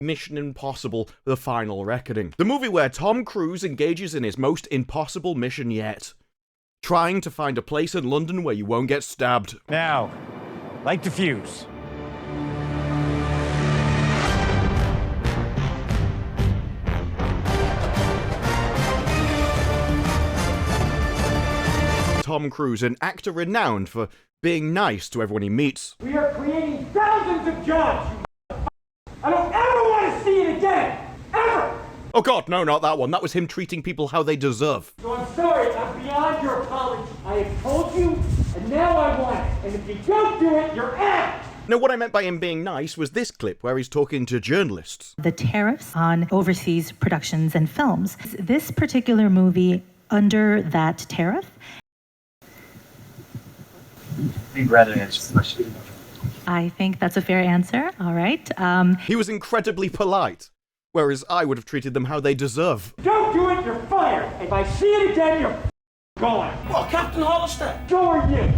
Mission Impossible: The Final Reckoning. The movie where Tom Cruise engages in his most impossible mission yet. Trying to find a place in London where you won't get stabbed. Now, light the fuse. Tom Cruise, an actor renowned for being nice to everyone he meets. We are creating thousands of jobs, you I don't ever want to see it again! Ever! Oh god, no, not that one. That was him treating people how they deserve. So I'm sorry, I'm beyond your apology. I have told you, and now I want it. And if you don't do it, you're out! No, what I meant by him being nice was this clip where he's talking to journalists. The tariffs on overseas productions and films. This particular movie, under that tariff, I'd rather answer the question. I think that's a fair answer. All right. He was incredibly polite, whereas I would have treated them how they deserve. Don't do it, you're fired! If I see it again, you're gone! Well, Captain Hollister. So are you!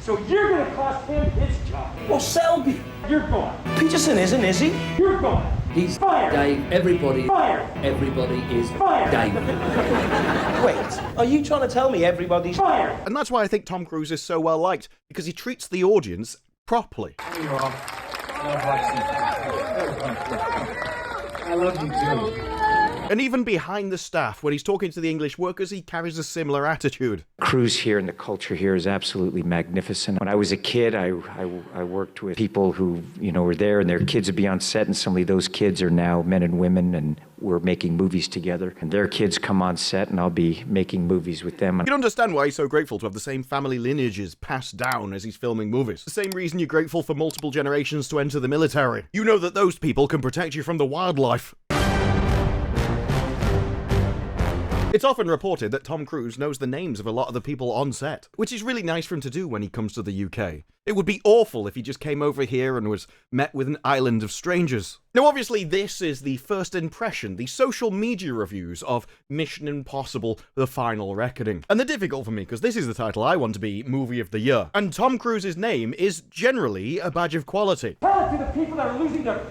So you're gonna cost him his job! Well, Selby. You're gone! Peterson isn't, is he? You're gone! He's fired! Dave. Everybody. Fired! Everybody is Fired! Dave. Wait, are you trying to tell me everybody's fired? And that's why I think Tom Cruise is so well liked, because he treats the audience properly. I love you too. And even behind the staff, when he's talking to the English workers, he carries a similar attitude. Cruise here and the culture here is absolutely magnificent. When I was a kid, I worked with people who, were there and their kids would be on set, and some of those kids are now men and women, and we're making movies together. And their kids come on set, and I'll be making movies with them. You can understand why he's so grateful to have the same family lineages passed down as he's filming movies. The same reason you're grateful for multiple generations to enter the military. You know that those people can protect you from the wildlife. It's often reported that Tom Cruise knows the names of a lot of the people on set, which is really nice for him to do when he comes to the UK. It would be awful if he just came over here and was met with an island of strangers. Now obviously this is the first impression, the social media reviews of Mission Impossible: The Final Reckoning. And they're difficult for me because this is the title I want to be Movie of the Year. And Tom Cruise's name is generally a badge of quality. Tell it to the people that are losing their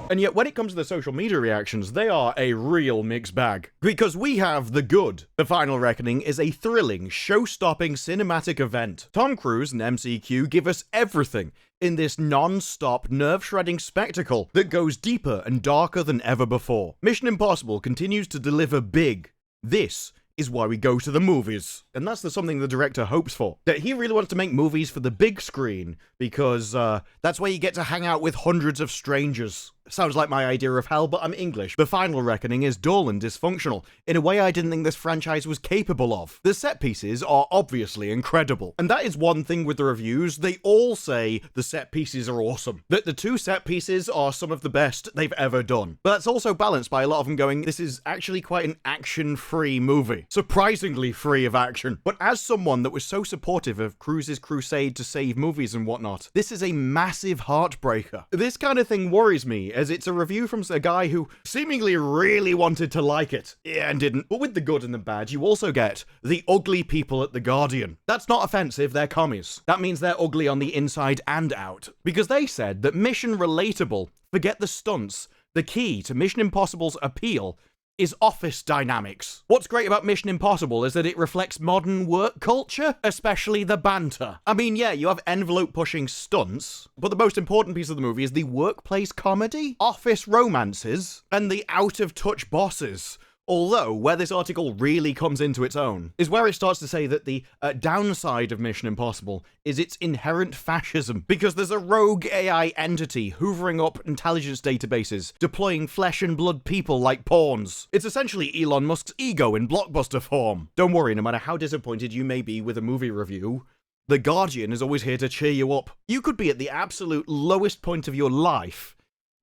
and yet when it comes to the social media reactions, they are a real mixed bag. Because we have the good. The Final Reckoning is a thrilling, show-stopping cinematic event. Tom Cruise and MCQ give us everything in this non-stop, nerve-shredding spectacle that goes deeper and darker than ever before. Mission Impossible continues to deliver big. This is why we go to the movies. And that's something the director hopes for. That he really wants to make movies for the big screen, because that's where you get to hang out with hundreds of strangers. Sounds like my idea of hell, but I'm English. The Final Reckoning is dull and dysfunctional, in a way I didn't think this franchise was capable of. The set pieces are obviously incredible. And that is one thing with the reviews, they all say the set pieces are awesome. That the two set pieces are some of the best they've ever done. But that's also balanced by a lot of them going, this is actually quite an action-free movie. Surprisingly free of action. But as someone that was so supportive of Cruise's crusade to save movies and whatnot, this is a massive heartbreaker. This kind of thing worries me, as it's a review from a guy who seemingly really wanted to like it. Yeah, and didn't. But with the good and the bad, you also get the ugly people at The Guardian. That's not offensive, they're commies. That means they're ugly on the inside and out. Because they said that Mission Relatable, forget the stunts, the key to Mission Impossible's appeal is office dynamics. What's great about Mission Impossible is that it reflects modern work culture, especially the banter. I mean, yeah, you have envelope-pushing stunts, but the most important piece of the movie is the workplace comedy, office romances, and the out-of-touch bosses. Although, where this article really comes into its own, is where it starts to say that the downside of Mission Impossible is its inherent fascism, because there's a rogue AI entity hoovering up intelligence databases, deploying flesh and blood people like pawns. It's essentially Elon Musk's ego in blockbuster form. Don't worry, no matter how disappointed you may be with a movie review, The Guardian is always here to cheer you up. You could be at the absolute lowest point of your life,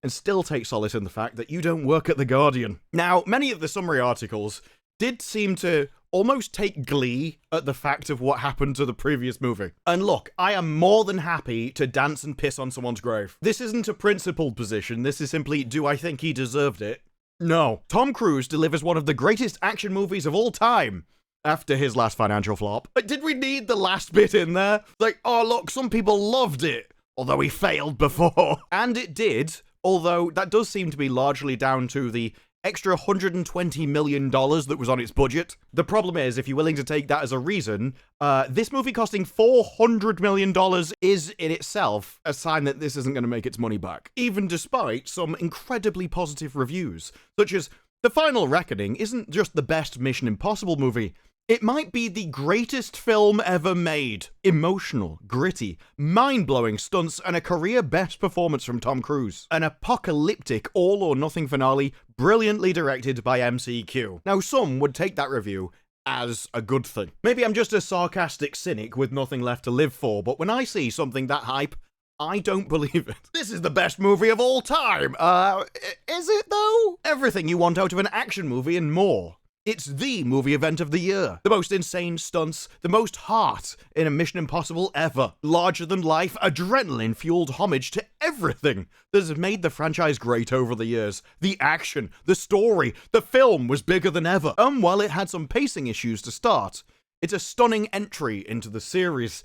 and still take solace in the fact that you don't work at The Guardian. Now, many of the summary articles did seem to almost take glee at the fact of what happened to the previous movie. And look, I am more than happy to dance and piss on someone's grave. This isn't a principled position, this is simply, do I think he deserved it? No. Tom Cruise delivers one of the greatest action movies of all time, after his last financial flop. But did we need the last bit in there? Like, oh look, some people loved it, although he failed before. And it did although that does seem to be largely down to the extra $120 million that was on its budget. The problem is, if you're willing to take that as a reason, this movie costing $400 million is in itself a sign that this isn't going to make its money back, even despite some incredibly positive reviews, such as The Final Reckoning isn't just the best Mission Impossible movie, it might be the greatest film ever made. Emotional, gritty, mind-blowing stunts, and a career-best performance from Tom Cruise. An apocalyptic all-or-nothing finale, brilliantly directed by MCQ. Now, some would take that review as a good thing. Maybe I'm just a sarcastic cynic with nothing left to live for, but when I see something that hype, I don't believe it. This is the best movie of all time. Is it though? Everything you want out of an action movie and more. It's the movie event of the year. The most insane stunts, the most heart in a Mission Impossible ever. Larger than life, adrenaline-fueled homage to everything that has made the franchise great over the years. The action, the story, the film was bigger than ever. While it had some pacing issues to start, it's a stunning entry into the series.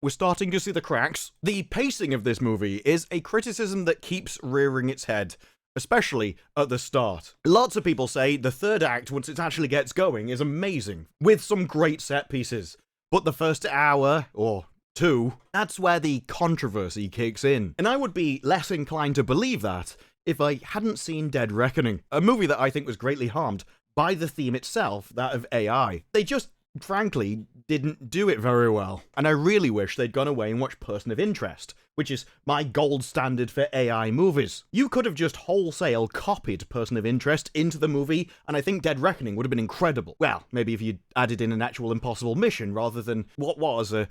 We're starting to see the cracks. The pacing of this movie is a criticism that keeps rearing its head, especially at the start. Lots of people say the third act, once it actually gets going, is amazing, with some great set pieces. But the first hour, or two, that's where the controversy kicks in. And I would be less inclined to believe that if I hadn't seen Dead Reckoning, a movie that I think was greatly harmed by the theme itself, that of AI. They just, frankly, didn't do it very well. And I really wish they'd gone away and watched Person of Interest, which is my gold standard for AI movies. You could have just wholesale copied Person of Interest into the movie, and I think Dead Reckoning would have been incredible. Well, maybe if you'd added in an actual impossible mission rather than what was a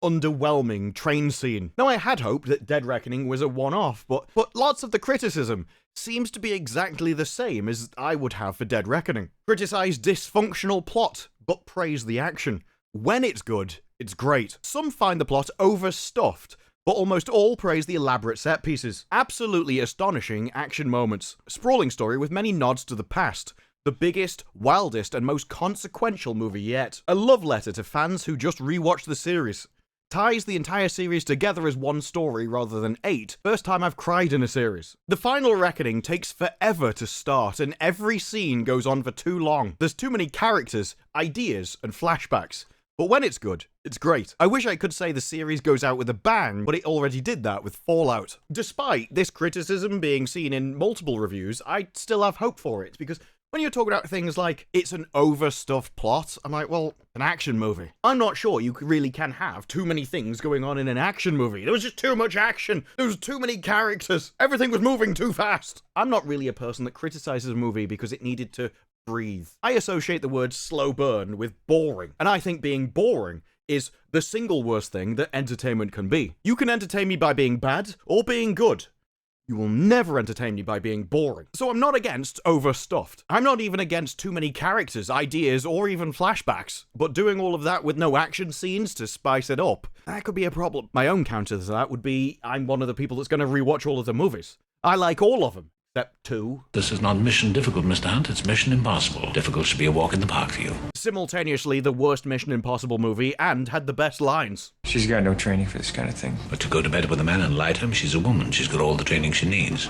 underwhelming train scene. Now, I had hoped that Dead Reckoning was a one-off, but lots of the criticism seems to be exactly the same as I would have for Dead Reckoning. Criticize dysfunctional plot, but praise the action. When it's good, it's great. Some find the plot overstuffed, but almost all praise the elaborate set pieces. Absolutely astonishing action moments. Sprawling story with many nods to the past. The biggest, wildest, and most consequential movie yet. A love letter to fans who just rewatched the series. Ties the entire series together as one story rather than 8. First time I've cried in a series. The Final Reckoning takes forever to start, and every scene goes on for too long. There's too many characters, ideas, and flashbacks. But when it's good, it's great. I wish I could say the series goes out with a bang, but it already did that with Fallout. Despite this criticism being seen in multiple reviews, I still have hope for it, because when you're talking about things like, it's an overstuffed plot, I'm like, well, an action movie. I'm not sure you really can have too many things going on in an action movie. There was just too much action. There was too many characters. Everything was moving too fast. I'm not really a person that criticizes a movie because it needed to breathe. I associate the word slow burn with boring, and I think being boring is the single worst thing that entertainment can be. You can entertain me by being bad or being good. You will never entertain me by being boring. So I'm not against overstuffed. I'm not even against too many characters, ideas, or even flashbacks. But doing all of that with no action scenes to spice it up, that could be a problem. My own counter to that would be, I'm one of the people that's going to rewatch all of the movies. I like all of them. Step 2. This is not mission difficult, Mr. Hunt. It's mission impossible. Difficult should be a walk in the park for you. Simultaneously the worst Mission Impossible movie and had the best lines. She's got no training for this kind of thing. But to go to bed with a man and lie to him, she's a woman. She's got all the training she needs.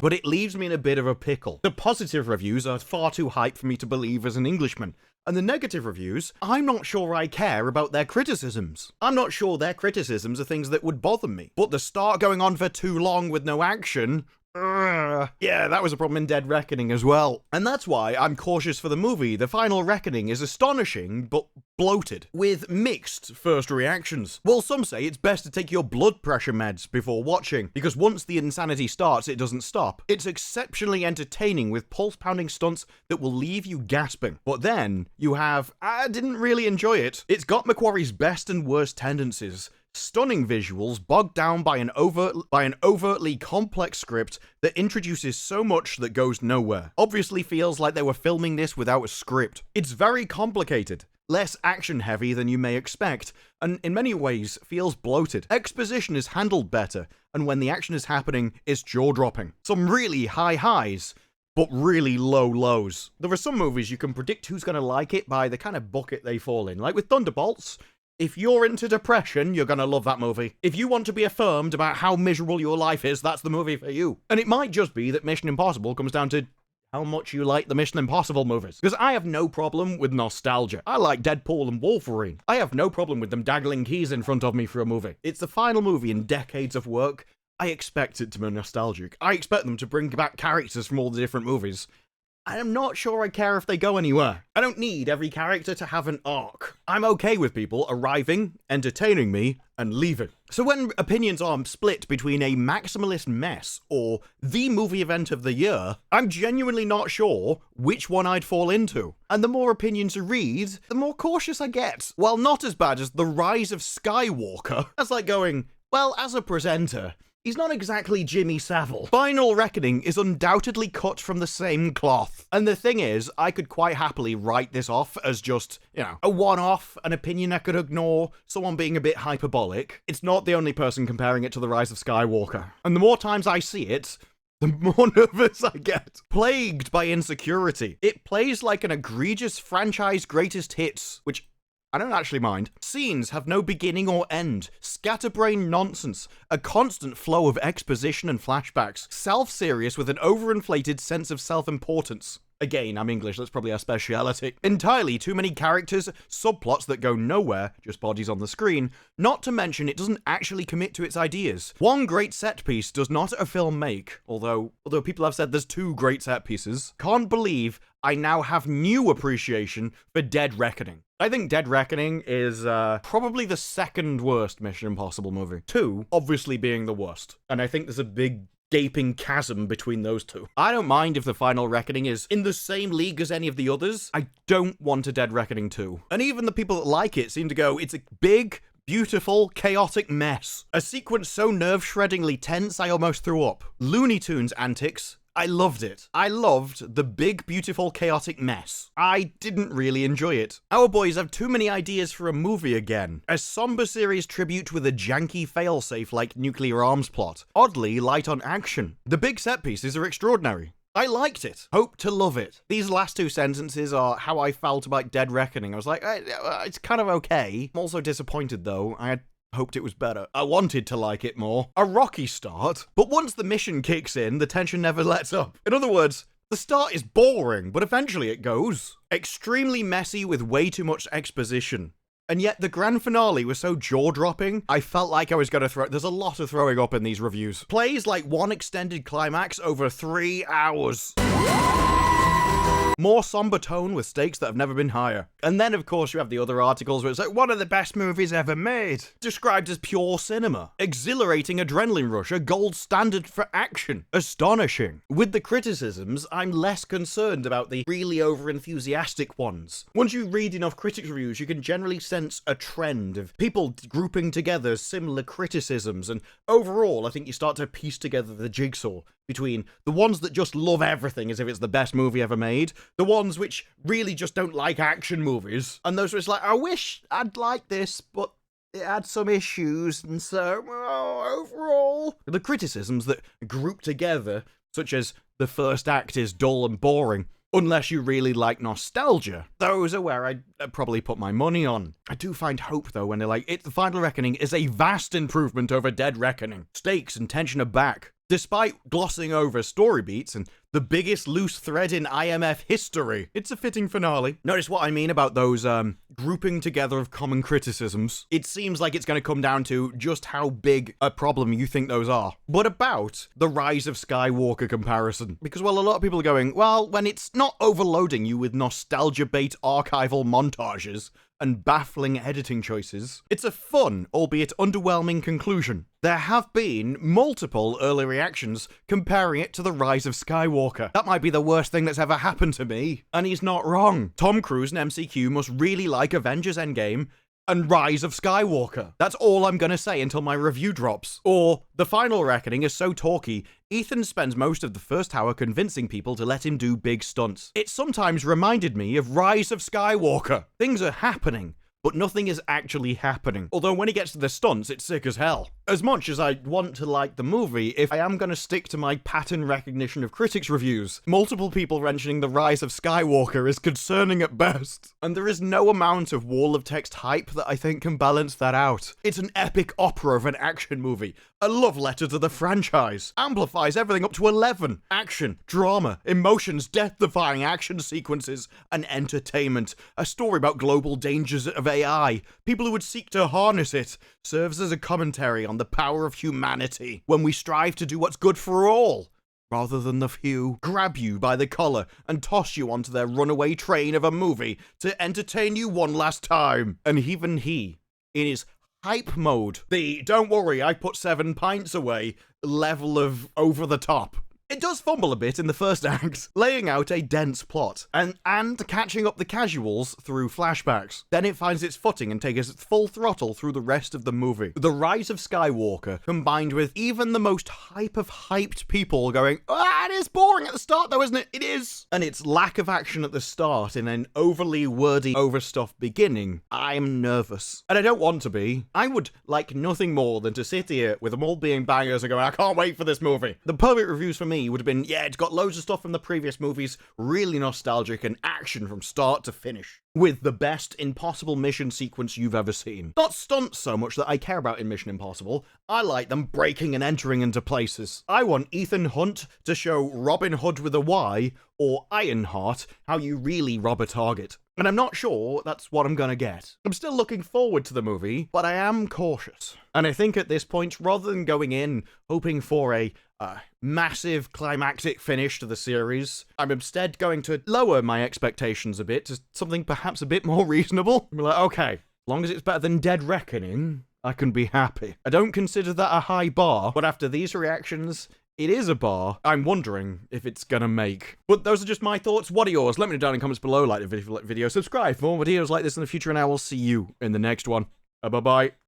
But it leaves me in a bit of a pickle. The positive reviews are far too hype for me to believe as an Englishman. And the negative reviews, I'm not sure I care about their criticisms. I'm not sure their criticisms are things that would bother me. But the start going on for too long with no action... yeah, that was a problem in Dead Reckoning as well. And that's why I'm cautious for the movie. The Final Reckoning is astonishing, but bloated, with mixed first reactions. Well, some say it's best to take your blood pressure meds before watching, because once the insanity starts, it doesn't stop. It's exceptionally entertaining with pulse-pounding stunts that will leave you gasping. But then, you have, I didn't really enjoy it. It's got McQuarrie's best and worst tendencies. Stunning visuals bogged down by an overtly complex script that introduces so much that goes nowhere. Obviously feels like they were filming this without a script. It's very complicated, less action heavy than you may expect, and in many ways feels bloated. Exposition is handled better, and when the action is happening, it's jaw-dropping. Some really high highs, but really low lows. There are some movies you can predict who's going to like it by the kind of bucket they fall in. Like with Thunderbolts, If you're into depression, you're gonna love that movie. If you want to be affirmed about how miserable your life is, that's the movie for you. And it might just be that Mission Impossible comes down to how much you like the Mission Impossible movies. Because I have no problem with nostalgia. I like Deadpool and Wolverine. I have no problem with them dangling keys in front of me for a movie. It's the final movie in decades of work. I expect it to be nostalgic. I expect them to bring back characters from all the different movies. I'm not sure I care if they go anywhere. I don't need every character to have an arc. I'm okay with people arriving, entertaining me, and leaving. So when opinions are split between a maximalist mess or the movie event of the year, I'm genuinely not sure which one I'd fall into. And the more opinions I read, the more cautious I get. While not as bad as The Rise of Skywalker, that's like going, well, as a presenter, he's not exactly Jimmy Savile. Final Reckoning is undoubtedly cut from the same cloth. And the thing is, I could quite happily write this off as just, a one-off, an opinion I could ignore, someone being a bit hyperbolic. It's not the only person comparing it to The Rise of Skywalker. And the more times I see it, the more nervous I get. Plagued by insecurity. It plays like an egregious franchise greatest hits, which I don't actually mind. Scenes have no beginning or end. Scatterbrain nonsense. A constant flow of exposition and flashbacks. Self-serious with an overinflated sense of self-importance. Again, I'm English, that's probably our speciality. Entirely too many characters, subplots that go nowhere, just bodies on the screen. Not to mention it doesn't actually commit to its ideas. One great set piece does not a film make, although people have said there's 2 great set pieces. Can't believe I now have new appreciation for Dead Reckoning. I think Dead Reckoning is probably the second worst Mission Impossible movie. 2, obviously being the worst. And I think there's a big gaping chasm between those 2. I don't mind if the Final Reckoning is in the same league as any of the others. I don't want a Dead Reckoning 2. And even the people that like it seem to go, it's a big, beautiful, chaotic mess. A sequence so nerve-shreddingly tense I almost threw up. Looney Tunes antics. I loved it. I loved the big, beautiful, chaotic mess. I didn't really enjoy it. Our boys have too many ideas for a movie again. A somber series tribute with a janky failsafe like nuclear arms plot. Oddly light on action. The big set pieces are extraordinary. I liked it. Hope to love it. These last 2 sentences are how I felt about Dead Reckoning. I was like, it's kind of okay. I'm also disappointed though. I had hoped it was better. I wanted to like it more. A rocky start, but once the mission kicks in, the tension never lets up. In other words, the start is boring, but eventually it goes. Extremely messy with way too much exposition. And yet the grand finale was so jaw-dropping, I felt like I was going to throw... There's a lot of throwing up in these reviews. Plays like one extended climax over 3 hours. More somber tone with stakes that have never been higher. And then, of course, you have the other articles where it's like, one of the best movies ever made. Described as pure cinema. Exhilarating adrenaline rush, a gold standard for action. Astonishing. With the criticisms, I'm less concerned about the really over-enthusiastic ones. Once you read enough critics reviews, you can generally sense a trend of people grouping together similar criticisms, and overall, I think you start to piece together the jigsaw between the ones that just love everything as if it's the best movie ever made, the ones which really just don't like action movies, and those where it's like, I wish I'd like this, but it had some issues, and so, overall... The criticisms that group together, such as the first act is dull and boring, unless you really like nostalgia, those are where I'd probably put my money on. I do find hope, though, when they're like, The Final Reckoning is a vast improvement over Dead Reckoning. Stakes and tension are back. Despite glossing over story beats and the biggest loose thread in IMF history, it's a fitting finale. Notice what I mean about those grouping together of common criticisms. It seems like it's going to come down to just how big a problem you think those are. But about the Rise of Skywalker comparison. Because, well, a lot of people are going, well, when it's not overloading you with nostalgia-bait archival montages and baffling editing choices, it's a fun, albeit underwhelming conclusion. There have been multiple early reactions comparing it to The Rise of Skywalker. That might be the worst thing that's ever happened to me. And he's not wrong. Tom Cruise and MCQ must really like Avengers Endgame and Rise of Skywalker. That's all I'm gonna say until my review drops. Or, The Final Reckoning is so talky, Ethan spends most of the first hour convincing people to let him do big stunts. It sometimes reminded me of Rise of Skywalker. Things are happening, but nothing is actually happening. Although when he gets to the stunts, it's sick as hell. As much as I want to like the movie, if I am going to stick to my pattern recognition of critics' reviews, multiple people mentioning the rise of Skywalker is concerning at best. And there is no amount of wall of text hype that I think can balance that out. It's an epic opera of an action movie, a love letter to the franchise, amplifies everything up to 11. Action, drama, emotions, death-defying action sequences, and entertainment. A story about global dangers of AI, people who would seek to harness it, serves as a commentary on the power of humanity when we strive to do what's good for all, rather than the few, grab you by the collar and toss you onto their runaway train of a movie to entertain you one last time. And even he, in his hype mode, the don't worry, I put 7 pints away level of over the top. It does fumble a bit in the first act, laying out a dense plot, and catching up the casuals through flashbacks. Then it finds its footing and takes its full throttle through the rest of the movie. The rise of Skywalker, combined with even the most hype of hyped people going, it is boring at the start though, isn't it? It is! And its lack of action at the start in an overly wordy, overstuffed beginning, I'm nervous. And I don't want to be. I would like nothing more than to sit here with them all being bangers and going, I can't wait for this movie. The perfect reviews for me would have been, yeah, it's got loads of stuff from the previous movies, really nostalgic and action from start to finish, with the best impossible mission sequence you've ever seen. Not stunts so much that I care about in Mission Impossible. I like them breaking and entering into places. I want Ethan Hunt to show Robin Hood with a Y, or Ironheart, how you really rob a target. And I'm not sure that's what I'm gonna get. I'm still looking forward to the movie, but I am cautious. And I think at this point, rather than going in hoping for a massive climactic finish to the series, I'm instead going to lower my expectations a bit to something perhaps a bit more reasonable. I'm like, okay, as long as it's better than Dead Reckoning, I can be happy. I don't consider that a high bar, but after these reactions, it is a bar. I'm wondering if it's gonna make. But those are just my thoughts. What are yours? Let me know down in the comments below. Like the video, subscribe for more videos like this in the future, and I will see you in the next one. Bye-bye.